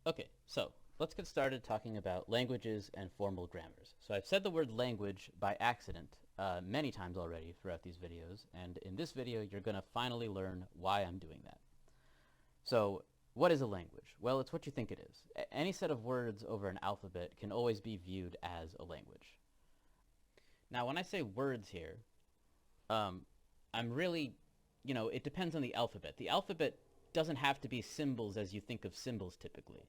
Okay, so let's get started talking about languages and formal grammars. So I've said the word language by accident many times already throughout these videos, and in this video you're going to finally learn why I'm doing that. So what is a language? Well, it's what you think it is. Any set of words over an alphabet can always be viewed as a language. Now, when I say words here, um, I'm really, it depends on the alphabet. The alphabet doesn't have to be symbols as you think of symbols typically.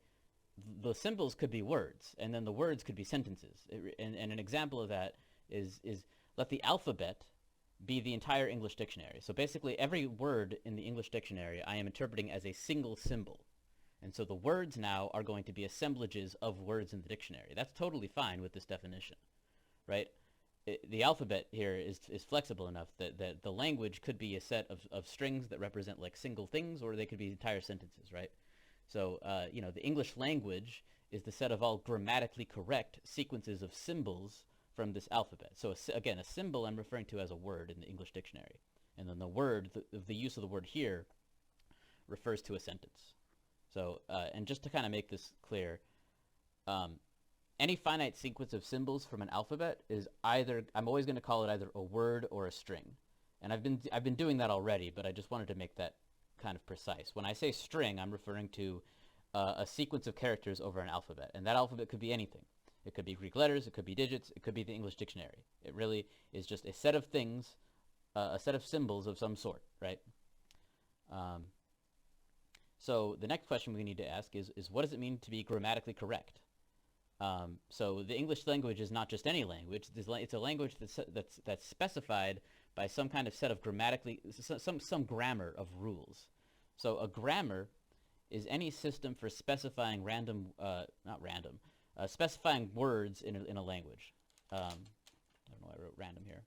The symbols could be words, and then the words could be sentences. And an example of that is let the alphabet be the entire English dictionary. So basically, every word in the English dictionary I am interpreting as a single symbol. And so the words now are going to be assemblages of words in the dictionary. That's totally fine with this definition, right? The alphabet here is flexible enough that the language could be a set of strings that represent like single things, or they could be entire sentences, right? So, the English language is the set of all grammatically correct sequences of symbols from this alphabet. So, again, a symbol I'm referring to as a word in the English dictionary. And then the word, the use of the word here, refers to a sentence. So, and just to kind of make this clear, um, any finite sequence of symbols from an alphabet is either, I'm always going to call it either a word or a string. And I've been doing that already, but I just wanted to make that kind of precise. When I say string, I'm referring to a sequence of characters over an alphabet, and that alphabet could be anything. It could be Greek letters, it could be digits, it could be the English dictionary. It really is just a set of things, a set of symbols of some sort, right? Um, so the next question we need to ask is what does it mean to be grammatically correct? So the English language is not just any language. It's a language that's specified by some kind of set of grammatically some grammar of rules. So a grammar is any system for specifying not random, specifying words in a language. I don't know why I wrote random here.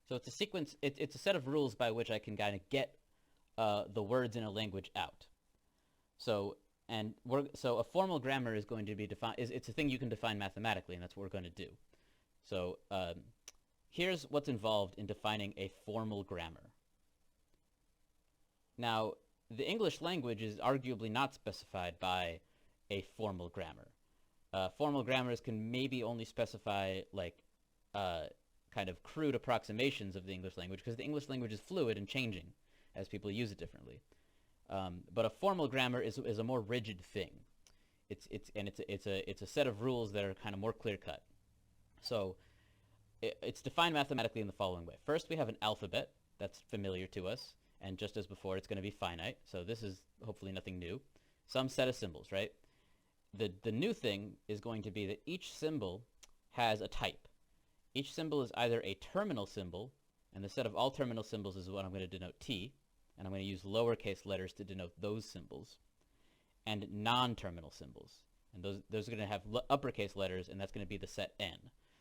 So it's a sequence. It's a set of rules by which I can kind of get the words in a language out. So so a formal grammar is going to be defined. It's a thing you can define mathematically, and that's what we're going to do. So here's what's involved in defining a formal grammar. Now, the English language is arguably not specified by a formal grammar. Formal grammars can maybe only specify like uh, kind of crude approximations of the English language because the English language is fluid and changing as people use it differently. But a formal grammar is a more rigid thing. It's a set of rules that are kind of more clear cut. So it's defined mathematically in the following way. First, we have an alphabet that's familiar to us, and just as before, it's going to be finite. So this is hopefully nothing new. Some set of symbols, right? The new thing is going to be that each symbol has a type. Each symbol is either a terminal symbol, and the set of all terminal symbols is what I'm going to denote T, and I'm going to use lowercase letters to denote those symbols, and non-terminal symbols. And those are going to have uppercase letters, and that's going to be the set N.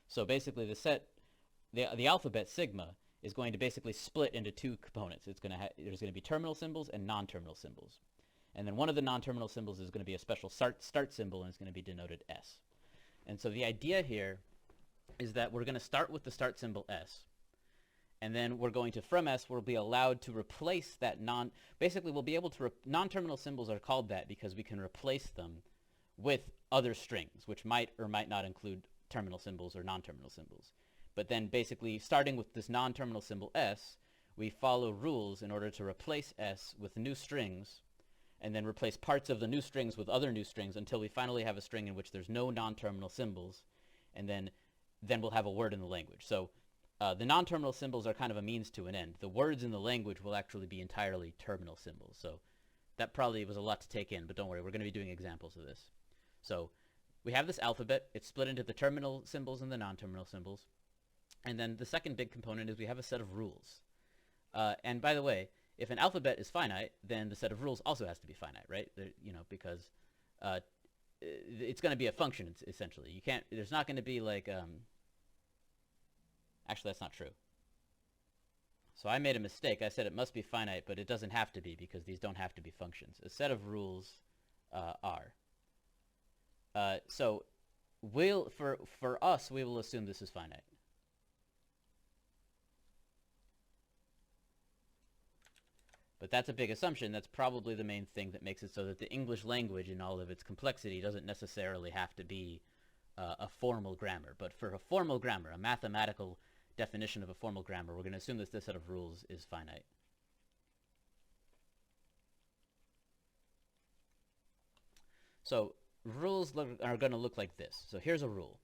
So basically the alphabet sigma is going to basically split into two components. There's going to be terminal symbols and non-terminal symbols. And then one of the non-terminal symbols is going to be a special start symbol, and it's going to be denoted S. And so the idea here is that we're going to start with the start symbol S. And then we're going to, from S, we'll be allowed to replace that basically we'll be able to, non-terminal symbols are called that because we can replace them with other strings, which might or might not include terminal symbols or non-terminal symbols. But then basically starting with this non-terminal symbol S, we follow rules in order to replace S with new strings, and then replace parts of the new strings with other new strings until we finally have a string in which there's no non-terminal symbols, and then we'll have a word in the language. So the non-terminal symbols are kind of a means to an end. The words in the language will actually be entirely terminal symbols. So that probably was a lot to take in, but don't worry, we're going to be doing examples of this. So we have this alphabet. It's split into the terminal symbols and the non-terminal symbols. And then the second big component is we have a set of rules. And by the way, if an alphabet is finite, then the set of rules also has to be finite, right? Because it's going to be a function, essentially. There's not going to be like, actually that's not true. So I made a mistake. I said it must be finite, but it doesn't have to be because these don't have to be functions. A set of rules are. So for us, we will assume this is finite. But that's a big assumption. That's probably the main thing that makes it so that the English language in all of its complexity doesn't necessarily have to be a formal grammar. But for a formal grammar, a mathematical definition of a formal grammar, we're going to assume that this set of rules is finite. So rules are going to look like this. So here's a rule.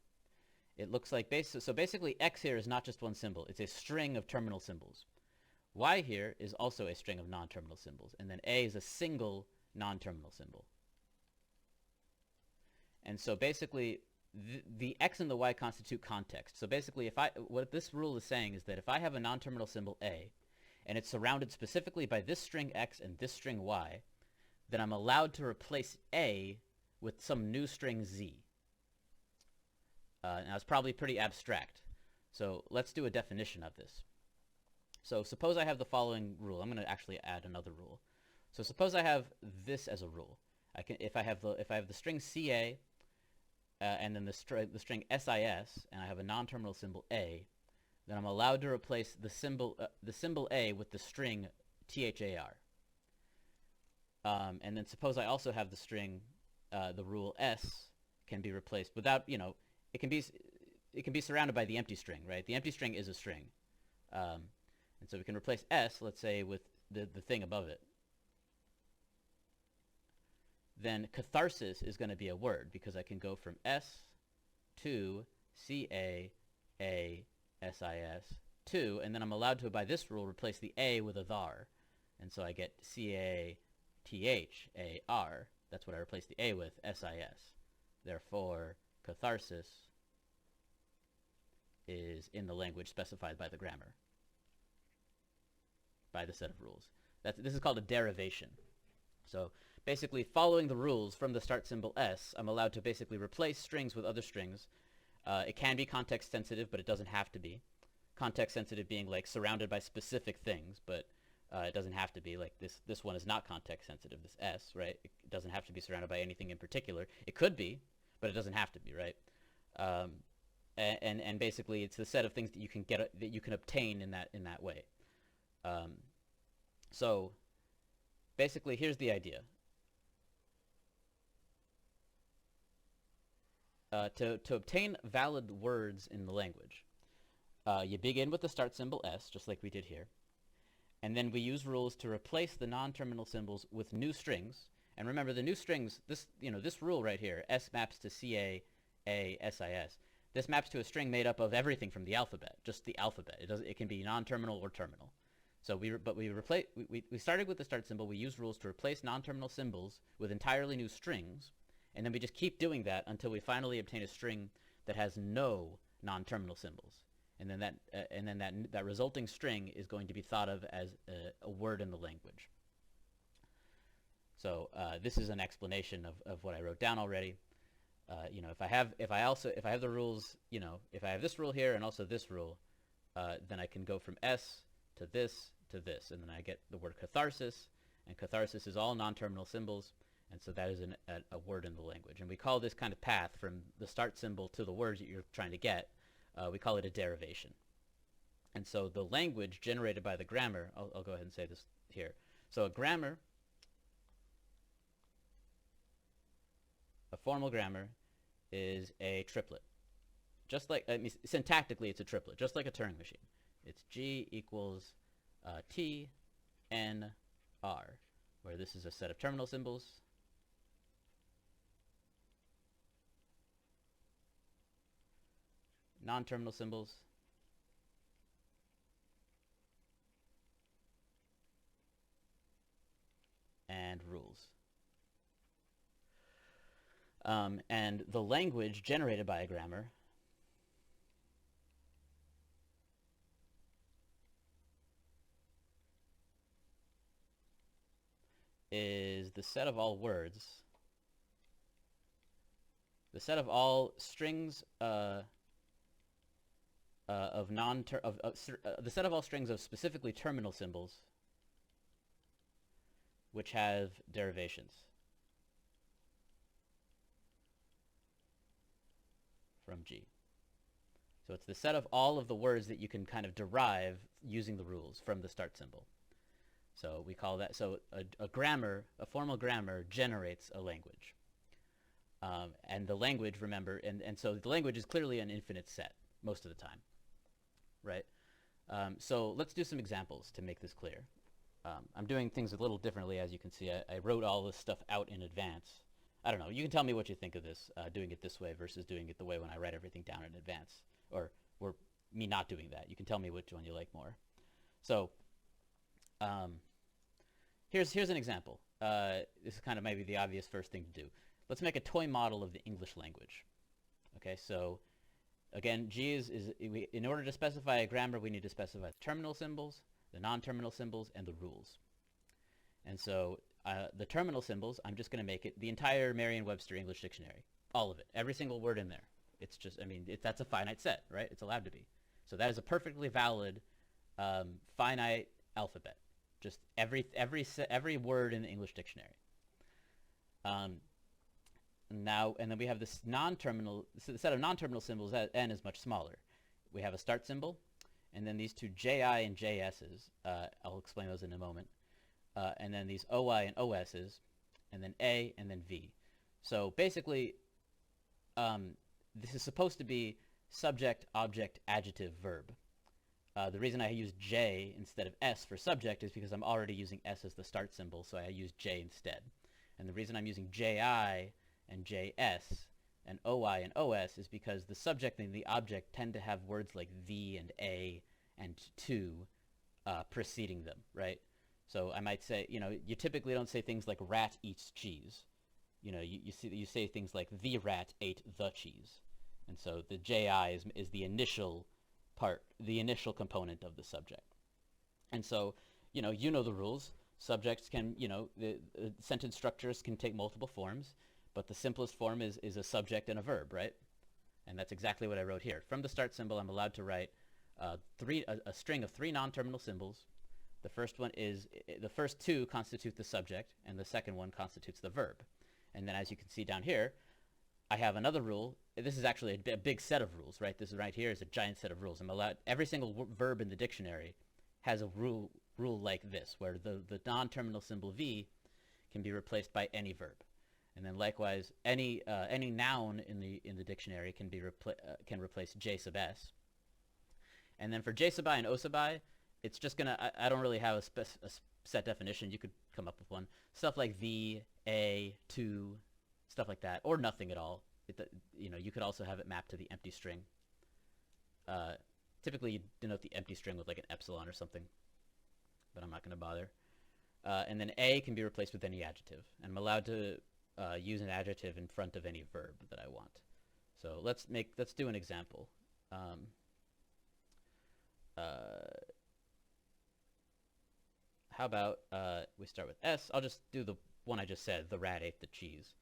It looks like basically x here is not just one symbol. It's a string of terminal symbols. Y here is also a string of non-terminal symbols. And then A is a single non-terminal symbol. And so basically the x and the y constitute context. So basically what this rule is saying is that if I have a non-terminal symbol A and it's surrounded specifically by this string x and this string y, then I'm allowed to replace A with some new string z. Now it's probably pretty abstract. So let's do a definition of this. So suppose I have the following rule. I'm going to actually add another rule. So suppose I have this as a rule. If I have the string CA and then the string SIS, and I have a non-terminal symbol A, then I'm allowed to replace the symbol A with the string THAR. And then suppose I also have the string, the rule S can be replaced without, it can be surrounded by the empty string, right? The empty string is a string. And so we can replace S, let's say, with the thing above it. Then catharsis is going to be a word because I can go from S to CAASIS to, and then I'm allowed to, by this rule, replace the A with a thar. And so I get CATHAR. That's what I replace the A with, SIS. Therefore, catharsis is in the language specified by the grammar, by the set of rules. This is called a derivation. So basically, following the rules from the start symbol S, I'm allowed to basically replace strings with other strings. It can be context sensitive, but it doesn't have to be. Context sensitive being like surrounded by specific things, but it doesn't have to be. Like this one is not context sensitive, this S, right? It doesn't have to be surrounded by anything in particular. It could be, but it doesn't have to be, right? And basically, it's the set of things that you can get, that you can obtain in that way. So basically, here's the idea. To obtain valid words in the language, you begin with the start symbol S, just like we did here. And then we use rules to replace the non-terminal symbols with new strings. And remember, the new strings, this rule right here, S maps to CAASIS. This maps to a string made up of everything from the alphabet, just the alphabet. It can be non-terminal or terminal. So we started with the start symbol. We used rules to replace non-terminal symbols with entirely new strings, and then we just keep doing that until we finally obtain a string that has no non-terminal symbols. And then that resulting string is going to be thought of as a word in the language. So this is an explanation of what I wrote down already. If I have the rules, if I have this rule here and also this rule, then I can go from S to this, and then I get the word catharsis, and catharsis is all non-terminal symbols, and so that is a word in the language. And we call this kind of path from the start symbol to the words that you're trying to get, we call it a derivation. And so the language generated by the grammar, I'll go ahead and say this here. So a formal grammar is a triplet. Just like, syntactically it's a triplet, just like a Turing machine. It's G equals T, N, R, where this is a set of terminal symbols. Non-terminal symbols. And rules. And the language generated by a grammar is the set of all words, the set of all strings the set of all strings of specifically terminal symbols which have derivations. from G. So it's the set of all of the words that you can kind of derive using the rules from the start symbol. So we call that, so a grammar, a formal grammar generates a language. And the language, remember, and so the language is clearly an infinite set most of the time, right? So let's do some examples to make this clear. I'm doing things a little differently, as you can see. I wrote all this stuff out in advance. I don't know. You can tell me what you think of this, doing it this way versus doing it the way when I write everything down in advance, or me not doing that. You can tell me which one you like more. So here's an example. This is kind of maybe the obvious first thing to do. Let's make a toy model of the English language. Okay, so again, G in order to specify a grammar, we need to specify the terminal symbols, the non-terminal symbols, and the rules. And so the terminal symbols, I'm just going to make it the entire Merriam-Webster English Dictionary. All of it. Every single word in there. It's just, I mean, that's a finite set, right? It's allowed to be. So that is a perfectly valid finite alphabet. Just every word in the English dictionary. Now, and then we have this non-terminal, so the set of non-terminal symbols at N is much smaller. We have a start symbol, and then these two JI and JS's. I'll explain those in a moment. And then these OI and OS's, and then A, and then V. So basically, this is supposed to be subject, object, adjective, verb. The reason I use J instead of S for subject is because I'm already using S as the start symbol, so I use J instead. And the reason I'm using JI and JS and OI and OS is because the subject and the object tend to have words like the and a and to preceding them, right? So I might say, you know, you typically don't say things like rat eats cheese. You know, you say things like the rat ate the cheese. And so the JI is the initial part, the initial component of the subject. And so, you know the rules. Subjects can, the sentence structures can take multiple forms, but the simplest form is a subject and a verb, right? And that's exactly what I wrote here. From the start symbol, I'm allowed to write a string of 3 non-terminal symbols. The first 2 constitute the subject, and the second one constitutes the verb. And then as you can see down here, I have another rule. This is actually a big set of rules, right? This is right here is a giant set of rules. I'm allowed, every single verb in the dictionary has a rule like this, where the non-terminal symbol V can be replaced by any verb. And then likewise, any noun in the dictionary can replace J sub S. And then for J sub I and O sub I, it's just gonna, I don't really have a set definition. You could come up with one. Stuff like the, a, to, stuff like that, or nothing at all. You could also have it mapped to the empty string. Typically, you denote the empty string with like an epsilon or something, but I'm not going to bother. And then a can be replaced with any adjective, and I'm allowed to use an adjective in front of any verb that I want. So let's do an example. How about we start with S? I'll just do the one I just said, the rat ate the cheese.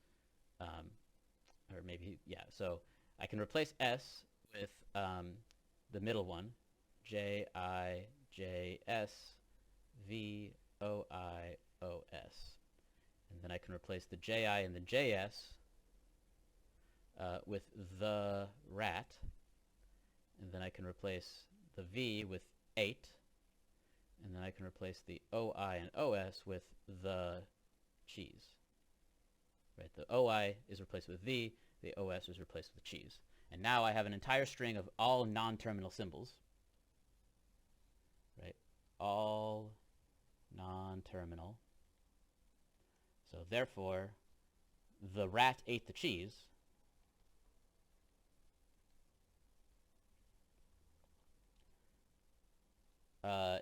Or maybe, yeah, so I can replace S with the middle one, J-I-J-S, V-O-I-O-S. And then I can replace the J-I and the J-S with the rat. And then I can replace the V with 8. And then I can replace the O-I and O-S with the cheese. Right, the OI is replaced with the OS is replaced with cheese. And now I have an entire string of all non-terminal symbols. Right, all non-terminal. So therefore, the rat ate the cheese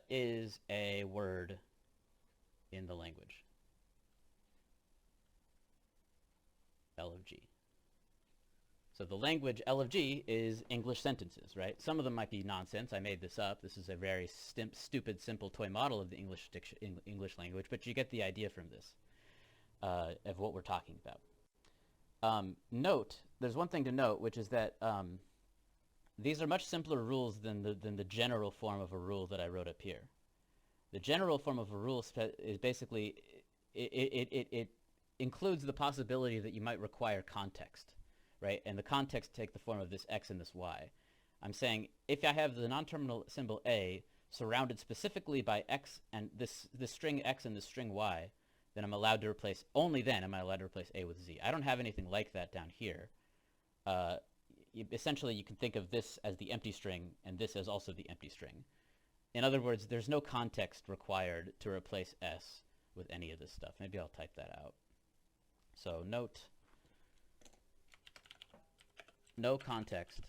is a word in the language. L of G. So the language L of G is English sentences, right? Some of them might be nonsense. I made this up. This is a very stupid, simple toy model of the English language, but you get the idea from this, of what we're talking about. Note, there's one thing to note, which is that these are much simpler rules than the general form of a rule that I wrote up here. The general form of a rule is basically, it includes the possibility that you might require context. right? And the context take the form of this x and this y. I'm saying if I have the non-terminal symbol a surrounded specifically by x and this string x and this string y, then I'm allowed to replace, only then am I allowed to replace a with z. I don't have anything like that down here. Essentially, you can think of this as the empty string and this as also the empty string. In other words, there's no context required to replace s with any of this stuff. Maybe I'll type that out. So note, no context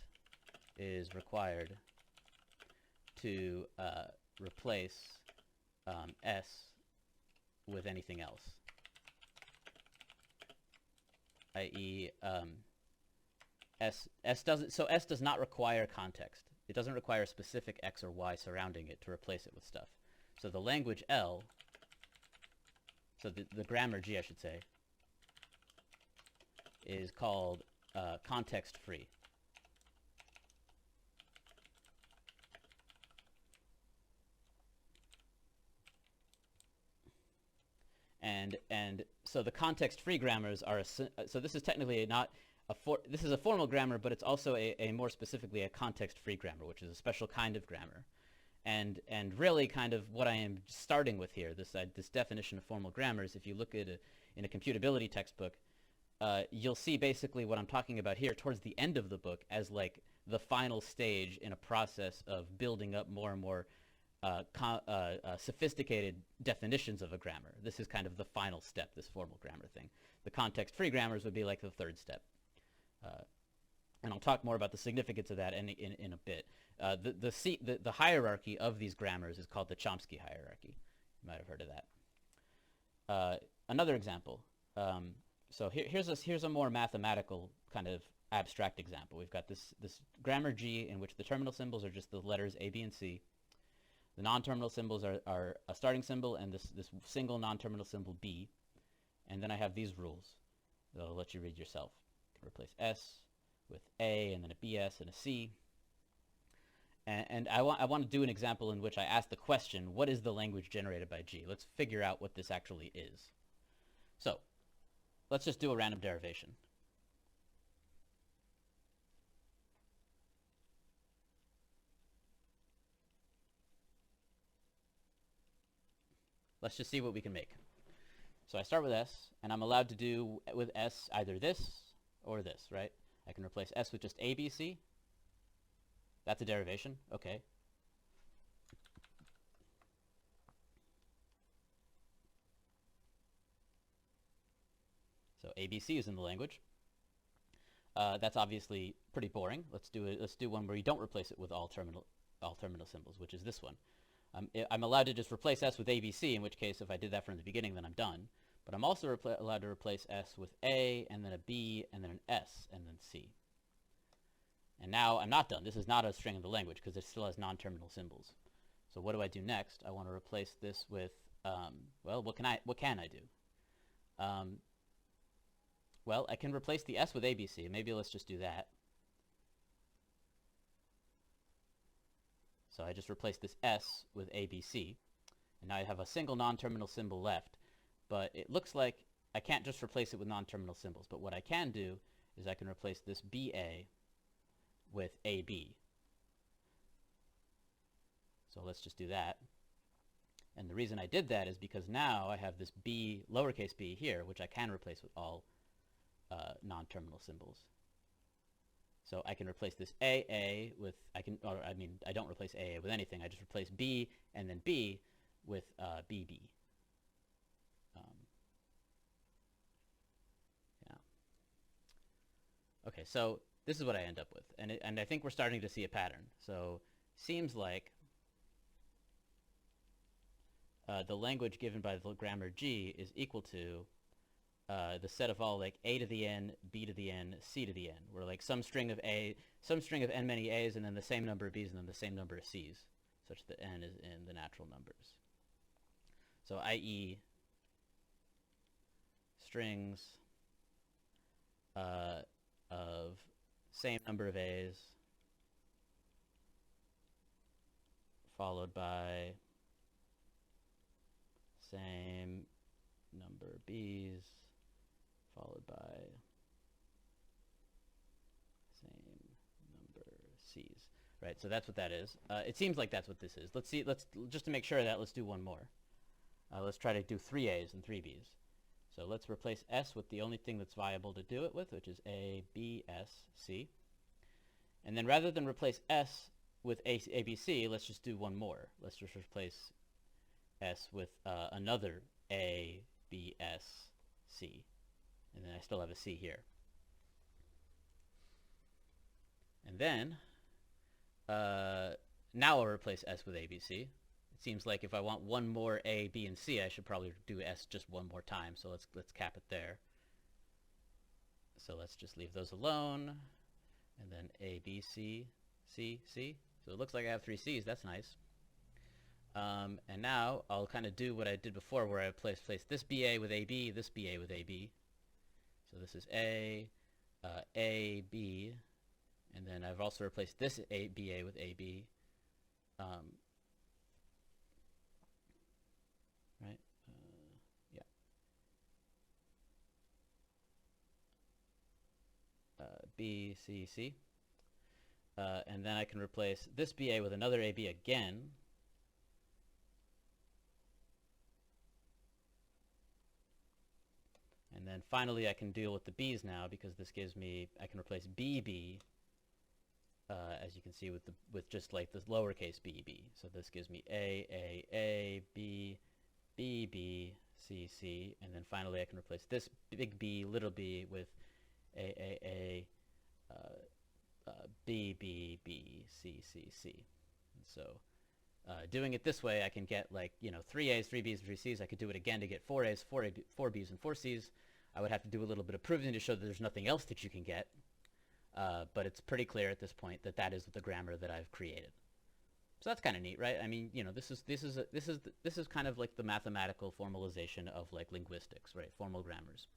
is required to replace s with anything else, i.e. S does not require context. It doesn't require a specific x or y surrounding it to replace it with stuff. So the language L, so the grammar G, I should say, is called context free. And so the context-free grammars are so this is technically not this is a formal grammar, but it's also a more specifically a context-free grammar, which is a special kind of grammar. And really kind of what I am starting with here, this definition of formal grammars, if you look at in a computability textbook, you'll see basically what I'm talking about here towards the end of the book as like the final stage in a process of building up more and more sophisticated definitions of a grammar. This is kind of the final step, this formal grammar thing. The context-free grammars would be like the third step. And I'll talk more about the significance of that in a bit. The hierarchy of these grammars is called the Chomsky hierarchy. You might have heard of that. Another example. So here's a more mathematical kind of abstract example. We've got this grammar G in which the terminal symbols are just the letters A, B, and C. The non-terminal symbols are a starting symbol and this single non-terminal symbol B. And then I have these rules that I'll let you read yourself. You can replace S with A and then a BS and a C. And I want to do an example in which I ask the question, what is the language generated by G? Let's figure out what this actually is. So let's just do a random derivation. Let's just see what we can make. So I start with S, and I'm allowed to do with S either this or this, right? I can replace S with just A, B, C. That's a derivation. Okay. So ABC is in the language. That's obviously pretty boring. Let's do one where you don't replace it with all terminal symbols, which is this one. I'm allowed to just replace S with ABC, in which case if I did that from the beginning, then I'm done. But I'm also allowed to replace S with A, and then a B, and then an S, and then C. And now I'm not done. This is not a string in the language because it still has non-terminal symbols. So what do I do next? I want to replace this with, well, what can I do? Well, I can replace the S with ABC. Maybe let's just do that. So I just replace this S with ABC. And now I have a single non-terminal symbol left. But it looks like I can't just replace it with non-terminal symbols. But what I can do is I can replace this BA with AB. So let's just do that. And the reason I did that is because now I have this B, lowercase b here, which I can replace with all non-terminal symbols. So I can replace this AA with, I don't replace AA with anything. I just replace B and then B with BB. Yeah. Okay, so this is what I end up with. And I think we're starting to see a pattern. So seems like the language given by the grammar G is equal to the set of all like A to the N, B to the N, C to the N, where like some string of N many A's and then the same number of B's and then the same number of C's, such that N is in the natural numbers. So i.e. strings of same number of A's followed by same number of B's followed by C's, right? So that's what that is. It seems like that's what this is. Let's see, just to make sure of that, let's do one more. Let's try to do 3 A's and 3 B's. So let's replace S with the only thing that's viable to do it with, which is A, B, S, C. And then rather than replace S with A, B, C, let's just do one more. Let's just replace S with another A, B, S, C. And then I still have a C here. And then, now I'll replace S with A, B, C. It seems like if I want one more A, B, and C, I should probably do S just one more time. So let's cap it there. So let's just leave those alone. And then A, B, C, C, C. So it looks like I have 3 C's. That's nice. And now I'll kind of do what I did before, where I place this BA with AB, this BA with AB. So this is A, B, and then I've also replaced this BA with AB. Right? Yeah. B, C, C. And then I can replace this BA with another AB again. And then finally I can deal with the B's now, because this gives me, I can replace BB, as you can see, with just like this lowercase BB. So this gives me A, B, B, B, C, C, and then finally I can replace this big B, little b with A, B, B, B, C, C, C. And so doing it this way, I can get, like, 3 A's, 3 B's, 3 C's. I could do it again to get 4 A's, 4 B's, and 4 C's. I would have to do a little bit of proving to show that there's nothing else that you can get. But it's pretty clear at this point that that is the grammar that I've created. So that's kind of neat, right? I mean, this is kind of like the mathematical formalization of like linguistics, right? Formal grammars.